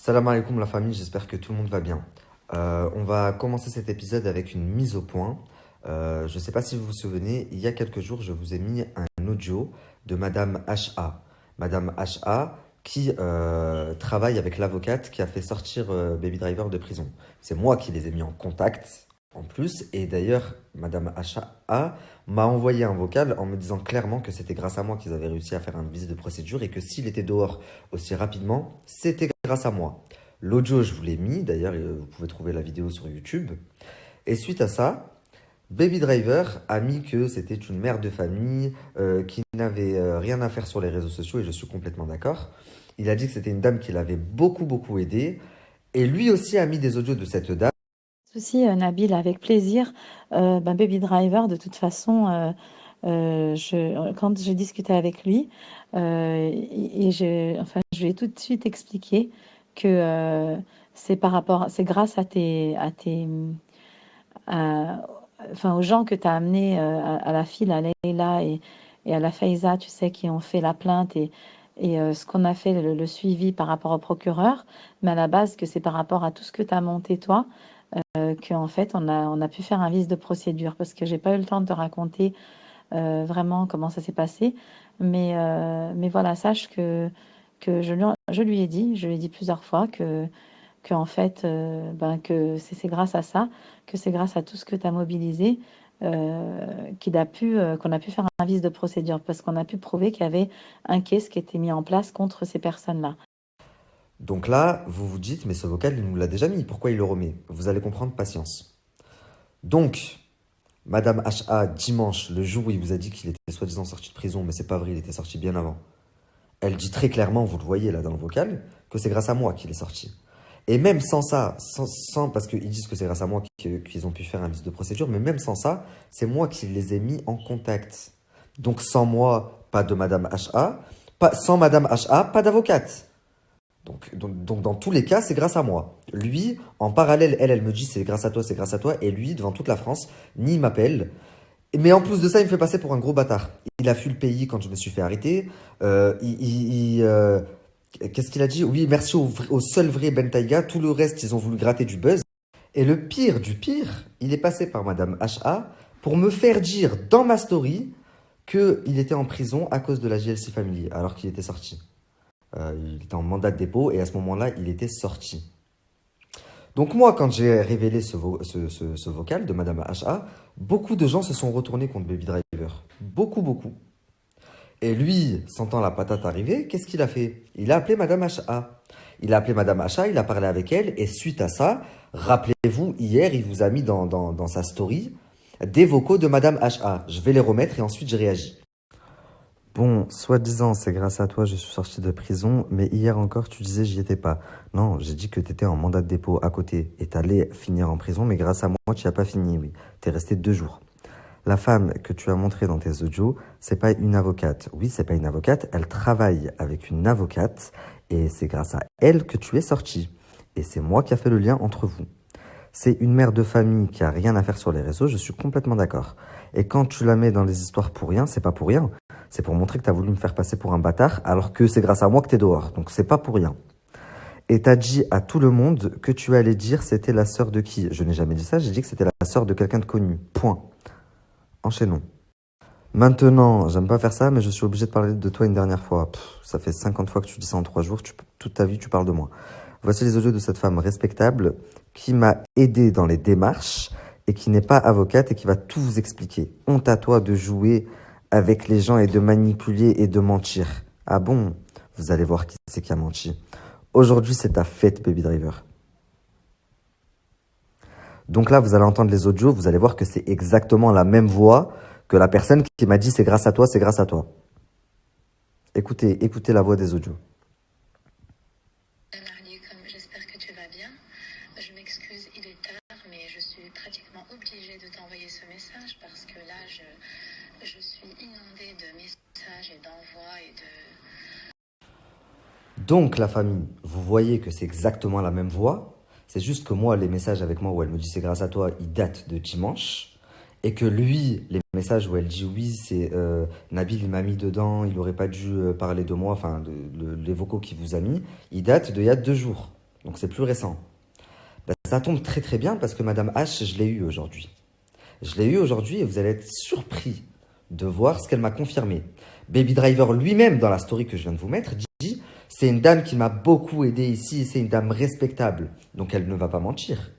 Salam alaikum la famille, j'espère que tout le monde va bien. On va commencer cet épisode avec une mise au point. Je ne sais pas si vous vous souvenez, il y a quelques jours, je vous ai mis un audio de Madame HA. Madame HA qui travaille avec l'avocate qui a fait sortir Baby Driver de prison. C'est moi qui les ai mis en contact en plus. Et d'ailleurs, Madame HA m'a envoyé un vocal en me disant clairement que c'était grâce à moi qu'ils avaient réussi à faire un vice de procédure et que s'il était dehors aussi rapidement, c'était grâce à moi. L'audio, je vous l'ai mis, d'ailleurs, vous pouvez trouver la vidéo sur YouTube. Et suite à ça, Baby Driver a mis que c'était une mère de famille qui n'avait rien à faire sur les réseaux sociaux, et je suis complètement d'accord. Il a dit que c'était une dame qui l'avait beaucoup, beaucoup aidé. Et lui aussi a mis des audios de cette dame. Souci, Nabil, avec plaisir. Baby Driver, de toute façon, quand j'ai discuté avec lui, enfin, je lui ai tout de suite expliqué que c'est grâce à- enfin, aux gens que tu as amenés, à la file, à Leïla et à la Faiza, tu sais, qui ont fait la plainte et ce qu'on a fait, le suivi par rapport au procureur, mais à la base, que c'est par rapport à tout ce que tu as monté, toi qu'en fait, on a pu faire un vice de procédure parce que j'ai pas eu le temps de te raconter vraiment comment ça s'est passé. Mais voilà, sache que je lui ai dit plusieurs fois que en fait, que c'est grâce à ça, que c'est grâce à tout ce que tu as mobilisé qu'on a pu faire un vice de procédure parce qu'on a pu prouver qu'il y avait un case qui était mis en place contre ces personnes-là. Donc là, vous vous dites, mais ce vocal, il nous l'a déjà mis, pourquoi il le remet? Vous allez comprendre, patience. Donc, Madame HA, dimanche, le jour où il vous a dit qu'il était soi-disant sorti de prison, mais c'est pas vrai, il était sorti bien avant. Elle dit très clairement, vous le voyez là dans le vocal, que c'est grâce à moi qu'il est sorti. Et même sans ça, parce qu'ils disent que c'est grâce à moi qu'ils ont pu faire un vice de procédure, mais même sans ça, c'est moi qui les ai mis en contact. Donc sans moi, pas de Madame HA, sans Madame HA, pas d'avocate. Donc dans tous les cas, c'est grâce à moi. Lui, en parallèle, elle me dit c'est grâce à toi, et lui, devant toute la France, ni il m'appelle, mais en plus de ça, il me fait passer pour un gros bâtard. Il a fui le pays quand je me suis fait arrêter. Qu'est-ce qu'il a dit? Oui, merci au seul vrai Ben Taïga. Tout le reste, ils ont voulu gratter du buzz. Et le pire du pire, il est passé par Madame HA pour me faire dire dans ma story qu'il était en prison à cause de la JLC Family, alors qu'il était sorti. Il était en mandat de dépôt et à ce moment-là, il était sorti. Donc moi, quand j'ai révélé ce vocal de Madame HA, beaucoup de gens se sont retournés contre Baby Driver. Beaucoup, beaucoup. Et lui, sentant la patate arriver, qu'est-ce qu'il a fait? Il a appelé Madame HA. Il a appelé Madame HA, il a parlé avec elle, et suite à ça, rappelez-vous, hier, il vous a mis dans sa story des vocaux de Madame HA. Je vais les remettre et ensuite je réagis. Bon, soi-disant, c'est grâce à toi, je suis sorti de prison, mais hier encore, tu disais, j'y étais pas. Non, j'ai dit que tu étais en mandat de dépôt à côté et t'allais finir en prison, mais grâce à moi, tu n'y as pas fini, oui. T'es resté 2 jours. La femme que tu as montrée dans tes audios, c'est pas une avocate. Oui, c'est pas une avocate, elle travaille avec une avocate et c'est grâce à elle que tu es sorti. Et c'est moi qui a fait le lien entre vous. C'est une mère de famille qui a rien à faire sur les réseaux, je suis complètement d'accord. Et quand tu la mets dans les histoires pour rien, c'est pas pour rien. C'est pour montrer que tu as voulu me faire passer pour un bâtard, alors que c'est grâce à moi que t'es dehors. Donc c'est pas pour rien. Et t'as dit à tout le monde que tu allais dire c'était la sœur de qui? Je n'ai jamais dit ça, j'ai dit que c'était la sœur de quelqu'un de connu. Point. Enchaînons. Maintenant, j'aime pas faire ça, mais je suis obligé de parler de toi une dernière fois. Ça fait 50 fois que tu dis ça en 3 jours, toute ta vie tu parles de moi. Voici les audios de cette femme respectable qui m'a aidé dans les démarches et qui n'est pas avocate et qui va tout vous expliquer. Honte à toi de jouer avec les gens et de manipuler et de mentir. Ah bon? Vous allez voir qui c'est qui a menti. Aujourd'hui, c'est ta fête, Baby Driver. Donc là, vous allez entendre les audios, vous allez voir que c'est exactement la même voix que la personne qui m'a dit c'est grâce à toi, c'est grâce à toi. Écoutez la voix des audios. Comme j'espère que tu vas bien. Je m'excuse, il est tard, mais je suis pratiquement obligée de t'envoyer ce message parce que là, je suis inondée de messages et d'envois et de... Donc la famille, vous voyez que c'est exactement la même voix. C'est juste que moi, les messages avec moi où elle me dit c'est grâce à toi, ils datent de dimanche. Et que lui, les messages où elle dit oui, c'est Nabil, il m'a mis dedans, il aurait pas dû parler de moi, enfin, les vocaux qu'il vous a mis, ils datent d'il y a 2 jours. Donc c'est plus récent. Bah, ça tombe très très bien parce que Madame H, je l'ai eu aujourd'hui. Je l'ai eu aujourd'hui et vous allez être surpris de voir ce qu'elle m'a confirmé. Baby Driver lui-même, dans la story que je viens de vous mettre, dit « C'est une dame qui m'a beaucoup aidé ici et c'est une dame respectable. Donc elle ne va pas mentir. »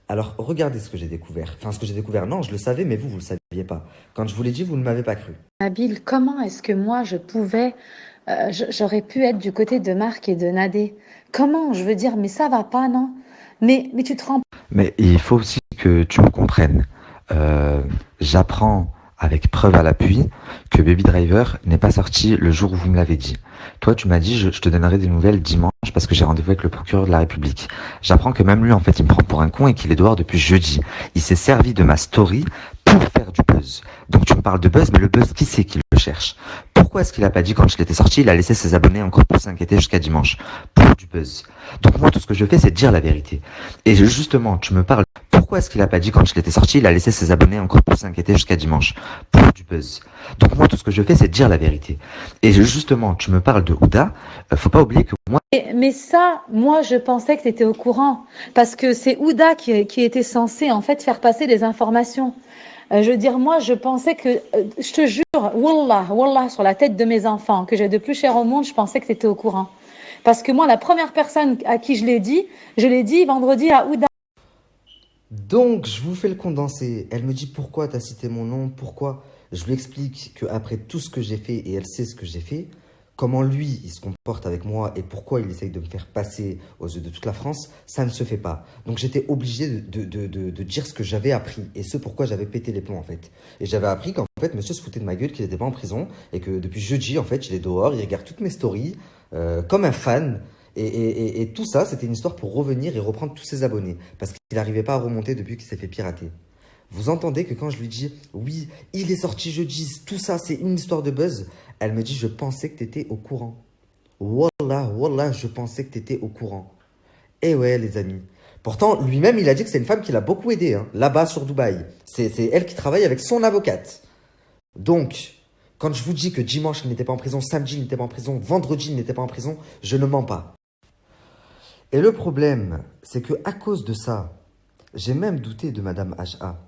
Alors regardez ce que j'ai découvert. Enfin, ce que j'ai découvert, non, je le savais, mais vous ne le saviez pas. Quand je vous l'ai dit, vous ne m'avez pas cru. Nabil, comment est-ce que moi je pouvais, j'aurais pu être du côté de Marc et de Nadé? Comment? Je veux dire, mais ça va pas, non? Mais tu te rends Mais il faut aussi que tu me comprennes. J'apprends avec preuve à l'appui que Baby Driver n'est pas sorti le jour où vous me l'avez dit. Toi, tu m'as dit, je te donnerai des nouvelles dimanche parce que j'ai rendez-vous avec le procureur de la République. J'apprends que même lui, en fait, il me prend pour un con et qu'il est dehors depuis jeudi. Il s'est servi de ma story pour faire du buzz. Donc tu me parles de buzz, mais le buzz, qui c'est qui le cherche? Pourquoi est-ce qu'il a pas dit quand je l'étais sorti, il a laissé ses abonnés encore plus s'inquiéter jusqu'à dimanche? Pour du buzz. Donc moi, tout ce que je fais, c'est dire la vérité. Et justement, tu me parles. Pourquoi est-ce qu'il a pas dit quand je l'étais sorti, il a laissé ses abonnés encore plus s'inquiéter jusqu'à dimanche? Pour du buzz. Donc moi, tout ce que je fais, c'est dire la vérité. Et justement, tu me parles de Ouda, faut pas oublier que moi... Mais ça, moi, je pensais que tu étais au courant. Parce que c'est Ouda qui était censé, en fait, faire passer des informations. Je veux dire, moi, je pensais que, je te jure, Wallah, sur la tête de mes enfants, que j'ai de plus cher au monde, je pensais que tu étais au courant. Parce que moi, la première personne à qui je l'ai dit vendredi à Ouda. Donc, je vous fais le condensé. Elle me dit pourquoi tu as cité mon nom, pourquoi. Je lui explique qu'après tout ce que j'ai fait, et elle sait ce que j'ai fait, comment lui, il se comporte avec moi et pourquoi il essaye de me faire passer aux yeux de toute la France, ça ne se fait pas. Donc, j'étais obligé de dire ce que j'avais appris et ce pourquoi j'avais pété les plombs, en fait. Et j'avais appris qu'en fait, monsieur se foutait de ma gueule, qu'il n'était pas en prison et que depuis jeudi, en fait, il est dehors, il regarde toutes mes stories comme un fan. Et tout ça, c'était une histoire pour revenir et reprendre tous ses abonnés. Parce qu'il n'arrivait pas à remonter depuis qu'il s'est fait pirater. Vous entendez que quand je lui dis « Oui, il est sorti jeudi, tout ça, c'est une histoire de buzz », elle me dit « Je pensais que tu étais au courant. » Wallah, je pensais que tu étais au courant. Eh ouais, les amis. Pourtant, lui-même, il a dit que c'est une femme qui l'a beaucoup aidé, hein, là-bas sur Dubaï. C'est elle qui travaille avec son avocate. Donc, quand je vous dis que dimanche, il n'était pas en prison, samedi, il n'était pas en prison, vendredi, il n'était pas en prison, je ne mens pas. Et le problème, c'est que à cause de ça, j'ai même douté de Madame HA.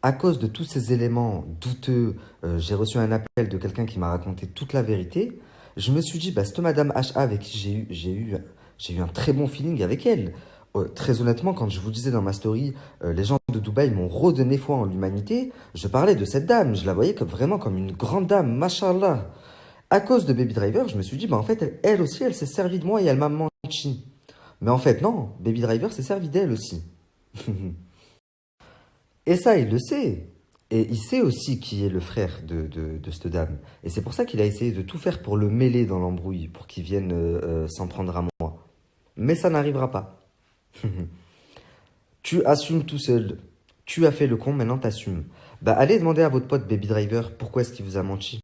À cause de tous ces éléments douteux, j'ai reçu un appel de quelqu'un qui m'a raconté toute la vérité. Je me suis dit, bah, cette Madame HA avec qui j'ai eu un très bon feeling avec elle. Très honnêtement, quand je vous disais dans ma story, les gens de Dubaï m'ont redonné foi en l'humanité, je parlais de cette dame. Je la voyais vraiment comme une grande dame, mashallah. À cause de Baby Driver, je me suis dit, bah, en fait, elle aussi, elle s'est servie de moi et elle m'a menti. Mais en fait, non, Baby Driver s'est servi d'elle aussi. Et ça, il le sait. Et il sait aussi qui est le frère de cette dame. Et c'est pour ça qu'il a essayé de tout faire pour le mêler dans l'embrouille, pour qu'il vienne s'en prendre à moi. Mais ça n'arrivera pas. Tu assumes tout seul. Tu as fait le con, maintenant t'assumes. Bah allez demander à votre pote Baby Driver pourquoi est-ce qu'il vous a menti.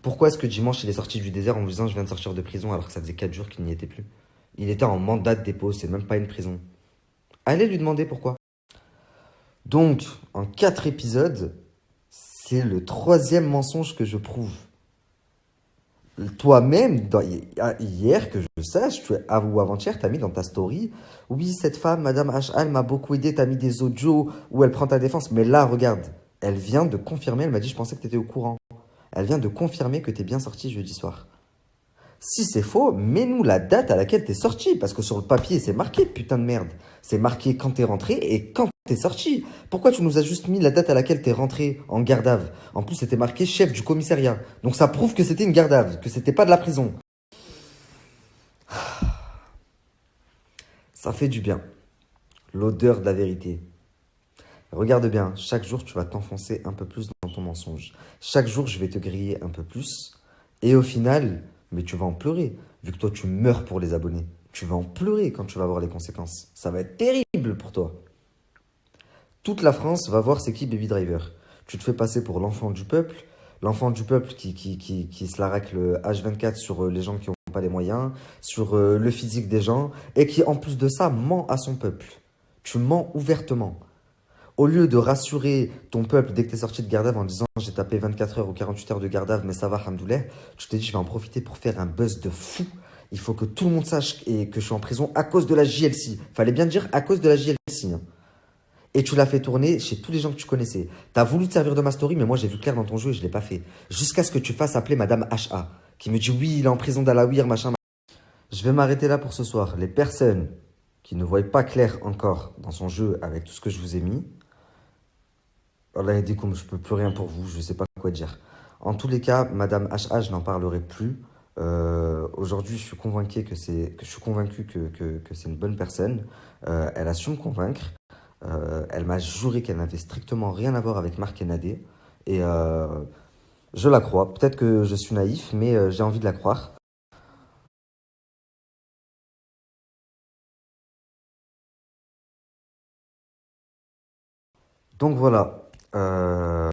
Pourquoi est-ce que dimanche il est sorti du désert en vous disant je viens de sortir de prison alors que ça faisait 4 jours qu'il n'y était plus. Il était en mandat de dépôt, c'est même pas une prison. Allez lui demander pourquoi. Donc, en 4 épisodes, c'est le 3e mensonge que je prouve. Toi-même, hier, que je sache, ou avant-hier, tu as mis dans ta story, oui, cette femme, Madame H, elle m'a beaucoup aidé, tu as mis des audios où elle prend ta défense. Mais là, regarde, elle vient de confirmer, elle m'a dit, je pensais que tu étais au courant. Elle vient de confirmer que tu es bien sorti jeudi soir. Si c'est faux, mets-nous la date à laquelle tu es sorti, parce que sur le papier, c'est marqué, putain de merde. C'est marqué quand tu es rentré et quand tu es sorti. Pourquoi tu nous as juste mis la date à laquelle tu es rentré en garde à vue? En plus, c'était marqué chef du commissariat. Donc ça prouve que c'était une garde à vue, que c'était pas de la prison. Ça fait du bien. L'odeur de la vérité. Regarde bien, chaque jour, tu vas t'enfoncer un peu plus dans ton mensonge. Chaque jour, je vais te griller un peu plus. Et au final, mais tu vas en pleurer. Vu que toi, tu meurs pour les abonnés. Tu vas en pleurer quand tu vas voir les conséquences. Ça va être terrible pour toi. Toute la France va voir c'est qui Baby Driver. Tu te fais passer pour l'enfant du peuple. L'enfant du peuple qui se la racle H24 sur les gens qui n'ont pas les moyens, sur le physique des gens, et qui, en plus de ça, ment à son peuple. Tu mens ouvertement. Au lieu de rassurer ton peuple dès que tu es sorti de garde à vue en disant j'ai tapé 24 heures ou 48 heures de garde à vue, mais ça va, alhamdoulilah, tu t'es dit je vais en profiter pour faire un buzz de fou. Il faut que tout le monde sache et que je suis en prison à cause de la JLC. Fallait bien dire à cause de la JLC. Hein. Et tu l'as fait tourner chez tous les gens que tu connaissais. T'as voulu te servir de ma story, mais moi j'ai vu clair dans ton jeu et je l'ai pas fait. Jusqu'à ce que tu fasses appeler Madame HA, qui me dit oui, il est en prison d'Alawir, machin. Je vais m'arrêter là pour ce soir. Les personnes qui ne voient pas clair encore dans son jeu avec tout ce que je vous ai mis, Allah dit comme je peux plus rien pour vous, je sais pas quoi dire. En tous les cas, Madame HA, je n'en parlerai plus. Aujourd'hui, je suis convaincu que c'est une bonne personne. Elle a su me convaincre. Elle m'a juré qu'elle n'avait strictement rien à voir avec Marc et Nadé. Et je la crois. Peut-être que je suis naïf, mais j'ai envie de la croire. Donc voilà.